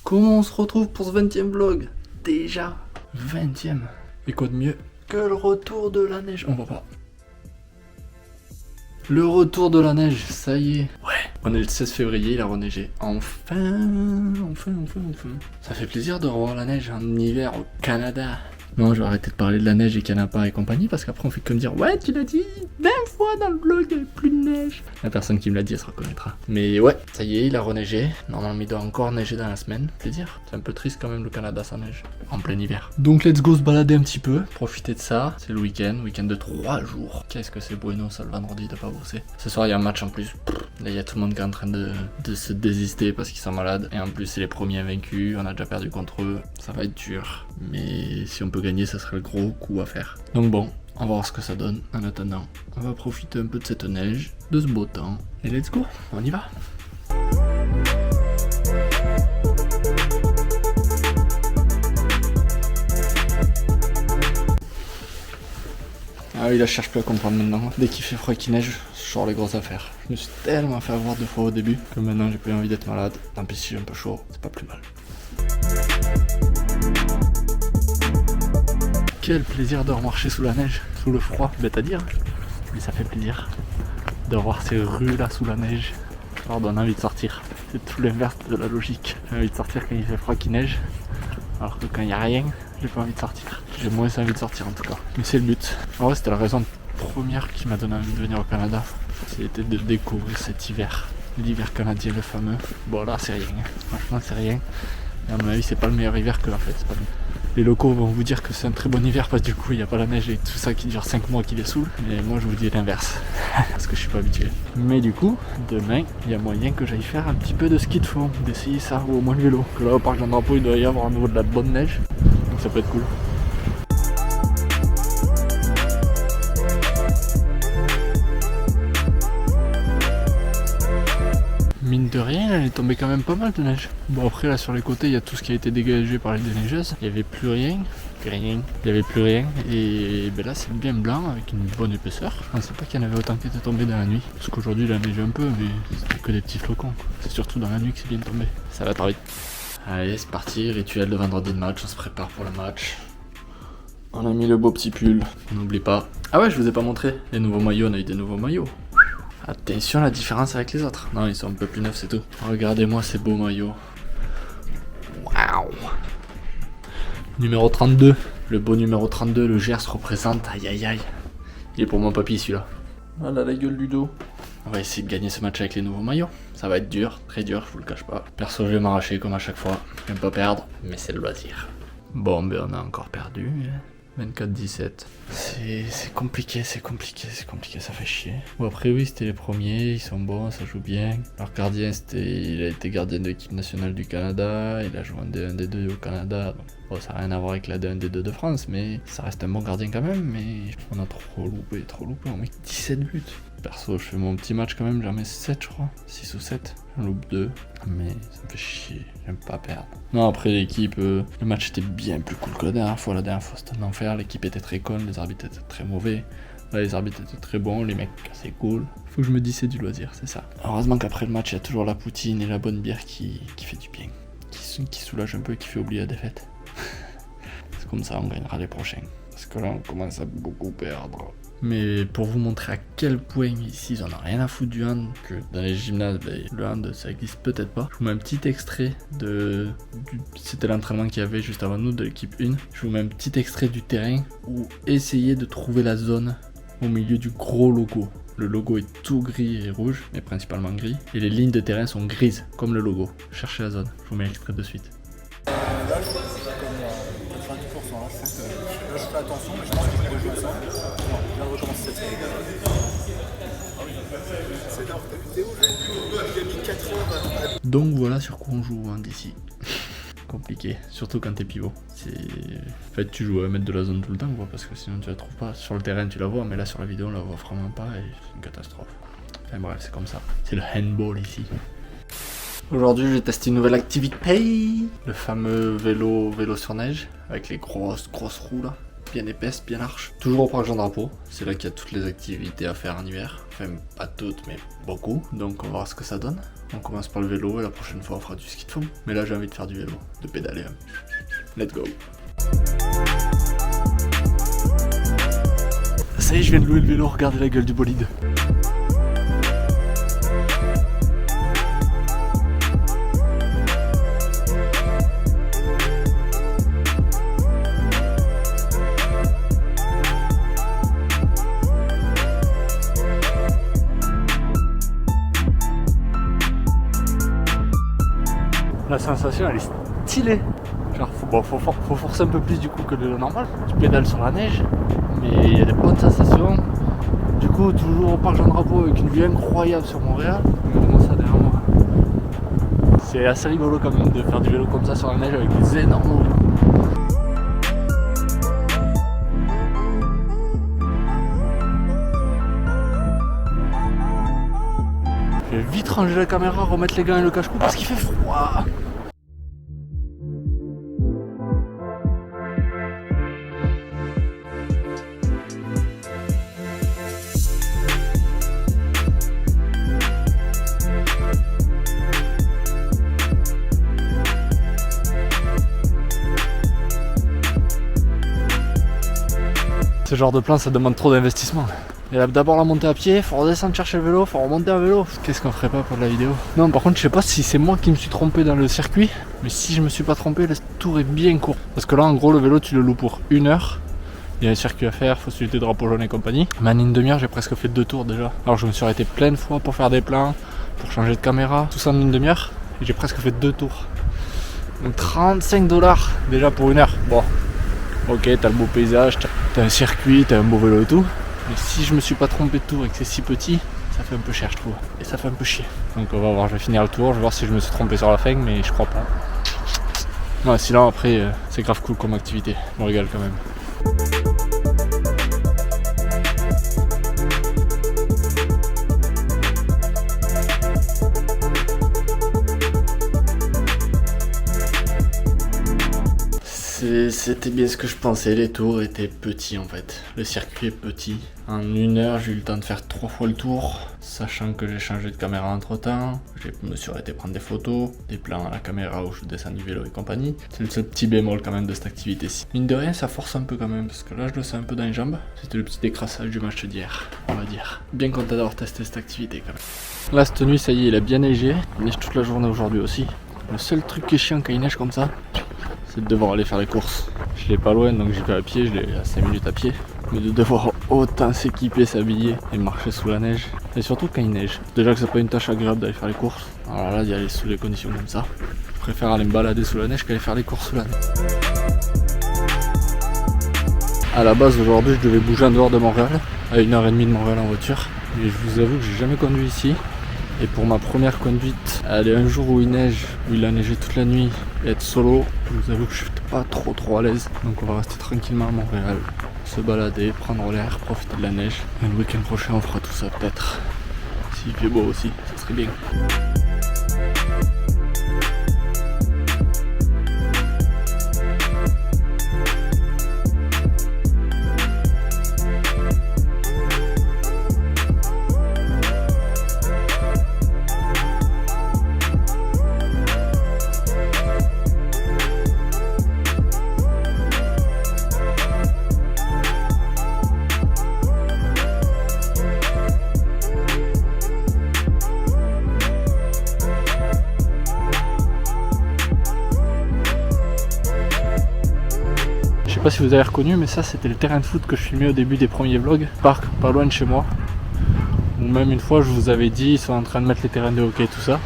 Comment on se retrouve pour ce 20e vlog? Déjà 20e. Et quoi de mieux que le retour de la neige? On va voir. Le retour de la neige, ça y est. Ouais, on est le 16 février, il a reneigé. Enfin. Ça fait plaisir de revoir la neige en hiver au Canada. Non, je vais arrêter de parler de la neige et Canapa et compagnie parce qu'après on fait que me dire ouais, tu l'as dit 20 fois dans le vlog, il n'y avait plus de neige. La personne qui me l'a dit, elle se reconnaîtra. Mais ouais, ça y est, il a reneigé. Normalement, il doit encore neiger dans la semaine. Plaisir. C'est un peu triste quand même le Canada sans neige en plein hiver. Donc let's go se balader un petit peu, profiter de ça. C'est le week-end de 3 jours. Qu'est-ce que c'est bueno ça le vendredi de pas bosser. Ce soir, il y a un match en plus. Là, il y a tout le monde qui est en train de se désister parce qu'ils sont malades. Et en plus, c'est les premiers invaincus. On a déjà perdu contre eux. Ça va être dur. Mais si on peut gagner, ça serait le gros coup à faire. Donc bon, on va voir ce que ça donne. En attendant, on va profiter un peu de cette neige, de ce beau temps. Et let's go, on y va. Ah oui, là je cherche plus à comprendre maintenant. Dès qu'il fait froid et qu'il neige, je sors les grosses affaires. Je me suis tellement fait avoir 2 fois au début que maintenant j'ai plus envie d'être malade. Tant pis si j'ai un peu chaud, c'est pas plus mal. Quel plaisir de remarcher sous la neige, sous le froid, bête à dire, mais ça fait plaisir de voir ces rues là sous la neige. Ça leur donne envie de sortir. C'est tout l'inverse de la logique. J'ai envie de sortir quand il fait froid qu'il neige, alors que quand il n'y a rien, j'ai pas envie de sortir. J'ai moins envie de sortir en tout cas. Mais c'est le but. En vrai, c'était la raison première qui m'a donné envie de venir au Canada. C'était de découvrir cet hiver. L'hiver canadien, le fameux. Bon là, c'est rien. Franchement, c'est rien. Et à mon avis, c'est pas le meilleur hiver que en fait. C'est pas le... Les locaux vont vous dire que c'est un très bon hiver parce que du coup il n'y a pas la neige et tout ça qui dure 5 mois qui les saoule. Mais moi je vous dis l'inverse parce que je suis pas habitué. Mais du coup, demain il y a moyen que j'aille faire un petit peu de ski de fond, d'essayer ça ou au moins le vélo. Que là au parc Jean-Drapeau il doit y avoir à nouveau de la bonne neige. Donc ça peut être cool. Mine de rien, elle est tombée quand même pas mal de neige. Bon après là sur les côtés il y a tout ce qui a été dégagé par les déneigeuses. Il n'y avait plus rien. Il n'y avait plus rien. Et ben là c'est bien blanc avec une bonne épaisseur. Je pensais pas qu'il y en avait autant qui étaient tombés dans la nuit. Parce qu'aujourd'hui il a neigé un peu mais c'était que des petits flocons. C'est surtout dans la nuit que c'est bien tombé. Ça va trop vite. Allez c'est parti, rituel de vendredi de match, on se prépare pour le match. On a mis le beau petit pull, on n'oublie pas. Ah ouais je vous ai pas montré, les nouveaux maillots, on a eu des nouveaux maillots. Attention à la différence avec les autres. Non, ils sont un peu plus neufs, c'est tout. Regardez-moi ces beaux maillots. Waouh. Numéro 32. Le beau numéro 32, le Gers représente. Aïe aïe aïe. Il est pour mon papy celui-là. Voilà la gueule du dos. On va essayer de gagner ce match avec les nouveaux maillots. Ça va être dur, très dur, je vous le cache pas. Perso, je vais m'arracher comme à chaque fois. J'aime pas perdre, mais c'est le loisir. Bon, ben on a encore perdu. 24-17. C'est compliqué, ça fait chier. Bon après oui c'était les premiers, ils sont bons, ça joue bien. Leur gardien il a été gardien de l'équipe nationale du Canada, il a joué en D1, D2 au Canada. Donc, bon ça n'a rien à voir avec la D1, D2 de France, mais ça reste un bon gardien quand même. Mais on a trop loupé, on met 17 buts. Perso je fais mon petit match quand même, j'en mets 7 je crois, 6 ou 7. J'en loupe 2, mais ça me fait chier, j'aime pas perdre. Non après l'équipe, le match était bien plus cool que la dernière fois c'était un enfer, l'équipe était très conne, les arbitres étaient très mauvais. Là, les arbitres étaient très bons, les mecs assez cool. Faut que je me dise c'est du loisir, c'est ça. Heureusement qu'après le match il y a toujours la poutine et la bonne bière qui fait du bien. Qui soulage un peu et qui fait oublier la défaite. C'est comme ça on gagnera les prochains. Parce que là on commence à beaucoup perdre. Mais pour vous montrer à quel point ici ils en ont rien à foutre du hand, que dans les gymnases le hand ça existe peut-être pas. Je vous mets un petit extrait c'était l'entraînement qu'il y avait juste avant nous de l'équipe 1. Je vous mets un petit extrait du terrain où essayez de trouver la zone au milieu du gros logo. Le logo est tout gris et rouge, mais principalement gris. Et les lignes de terrain sont grises, comme le logo. Cherchez la zone, je vous mets l'extrait de suite. Là, je crois que c'est comme 90%. Là, je fais attention, mais je pense qu'il faut jouer ensemble. Bon, je viens de recommencer cette série. C'est heures, t'es où là? Il a mis 4 heures. Donc voilà sur quoi on joue hein, d'ici. Compliqué, surtout quand t'es pivot. En fait tu joues à mettre de la zone tout le temps quoi, parce que sinon tu la trouves pas. Sur le terrain tu la vois, mais là sur la vidéo on la voit vraiment pas et c'est une catastrophe. Enfin bref, c'est comme ça. C'est le handball ici. Aujourd'hui, je vais tester une nouvelle activité. Le fameux vélo sur neige, avec les grosses roues là, bien épaisses, bien larges. Toujours au parc Jean-Drapeau, c'est là qu'il y a toutes les activités à faire en hiver. enfin pas toutes mais beaucoup, donc on va voir ce que ça donne. On commence par le vélo et la prochaine fois on fera du ski de fond. Mais là j'ai envie de faire du vélo, de pédaler. Let's go. Ça y est, je viens de louer le vélo, regardez la gueule du bolide. La sensation elle est stylée. Genre faut forcer un peu plus du coup que le normal. Tu pédales sur la neige, mais il y a des bonnes sensations. Du coup toujours au parc Jean Drapeau avec une vue incroyable sur Montréal. Mais vraiment ça derrière moi. C'est assez rigolo quand même de faire du vélo comme ça sur la neige avec des énormes roues. Je vais vite ranger la caméra, remettre les gants et le cache-cou parce qu'il fait froid. Ce genre de plan ça demande trop d'investissement. Il y a d'abord la montée à pied, faut redescendre chercher le vélo, faut remonter à vélo. Qu'est-ce qu'on ferait pas pour la vidéo? Non, par contre je sais pas si c'est moi qui me suis trompé dans le circuit, mais si je me suis pas trompé, le tour est bien court. Parce que là en gros le vélo tu le loues pour 1 heure. Il y a un circuit à faire, faut suivre des drapeaux jaunes et compagnie. Mais en une demi-heure j'ai presque fait 2 tours déjà. Alors je me suis arrêté plein de fois pour faire des plans, pour changer de caméra, tout ça en une demi-heure. Et j'ai presque fait 2 tours. Donc 35$ déjà pour 1 heure. Bon, ok, t'as le beau paysage, t'as un circuit, t'as un beau vélo et tout. Mais si je me suis pas trompé de tour et que c'est si petit, ça fait un peu cher je trouve. Et ça fait un peu chier. Donc on va voir, je vais finir le tour, je vais voir si je me suis trompé sur la fin, mais je crois pas. Ouais, sinon après c'est grave cool comme activité, je me régale quand même. C'était bien ce que je pensais, les tours étaient petits en fait. Le circuit est petit. En 1 heure, j'ai eu le temps de faire 3 fois le tour, sachant que j'ai changé de caméra entre temps. Je me suis arrêté prendre des photos, des plans à la caméra où je descends du vélo et compagnie. C'est le seul petit bémol quand même de cette activité-ci. Mine de rien, ça force un peu quand même, parce que là je le sens un peu dans les jambes. C'était le petit décrassage du match d'hier, on va dire. Bien content d'avoir testé cette activité quand même. Là, cette nuit, ça y est, il a bien neigé. Il neige toute la journée aujourd'hui aussi. Le seul truc qui est chiant quand il neige comme ça, c'est de devoir aller faire les courses. Je l'ai pas loin donc j'y vais à pied, je l'ai à 5 minutes à pied. Mais de devoir autant s'équiper, s'habiller et marcher sous la neige. Et surtout quand il neige. Déjà que c'est pas une tâche agréable d'aller faire les courses. Alors là d'y aller sous les conditions comme ça. Je préfère aller me balader sous la neige qu'aller faire les courses sous la neige. À la base aujourd'hui je devais bouger en dehors de Montréal, à 1h30 de Montréal en voiture. Mais je vous avoue que j'ai jamais conduit ici. Et pour ma première conduite, aller un jour où il neige, où il a neigé toute la nuit, et être solo, je vous avoue que je suis pas trop à l'aise. Donc on va rester tranquillement à Montréal, se balader, prendre l'air, profiter de la neige. Et le week-end prochain on fera tout ça peut-être. S'il fait beau aussi, ça serait bien. Je sais pas si vous avez reconnu, mais ça c'était le terrain de foot que je filmais au début des premiers vlogs. Parc pas loin de chez moi. Ou même une fois je vous avais dit, ils sont en train de mettre les terrains de hockey et tout ça.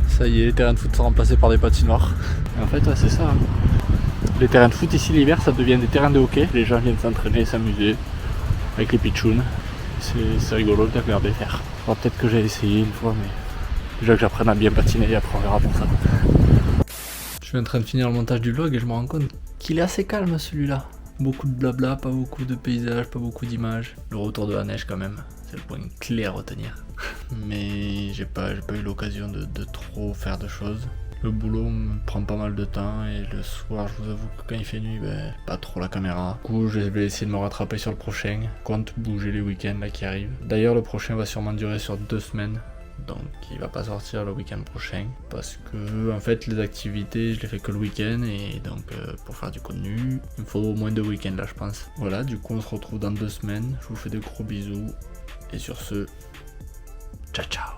Ça y est, les terrains de foot sont remplacés par des patinoires. Et en fait ouais, c'est ça. Les terrains de foot ici l'hiver ça devient des terrains de hockey. Les gens viennent s'entraîner, s'amuser avec les pitchouns. C'est rigolo de regarder faire. Alors peut-être que j'ai essayé une fois, mais déjà que j'apprenne à bien patiner et après on verra pour ça. Je suis en train de finir le montage du vlog et je me rends compte qu'il est assez calme celui-là. Beaucoup de blabla, pas beaucoup de paysages, pas beaucoup d'images. Le retour de la neige quand même, c'est le point clé à retenir. Mais j'ai pas eu l'occasion de trop faire de choses. Le boulot me prend pas mal de temps et le soir, je vous avoue que quand il fait nuit, pas trop la caméra. Du coup, je vais essayer de me rattraper sur le prochain. Compte bouger les week-ends là qui arrivent. D'ailleurs, le prochain va sûrement durer sur 2 semaines. Donc il va pas sortir le week-end prochain parce que en fait les activités je les fais que le week-end et donc pour faire du contenu il me faut au moins 2 week-ends là je pense. Voilà, du coup on se retrouve dans 2 semaines, je vous fais de gros bisous et sur ce, ciao ciao.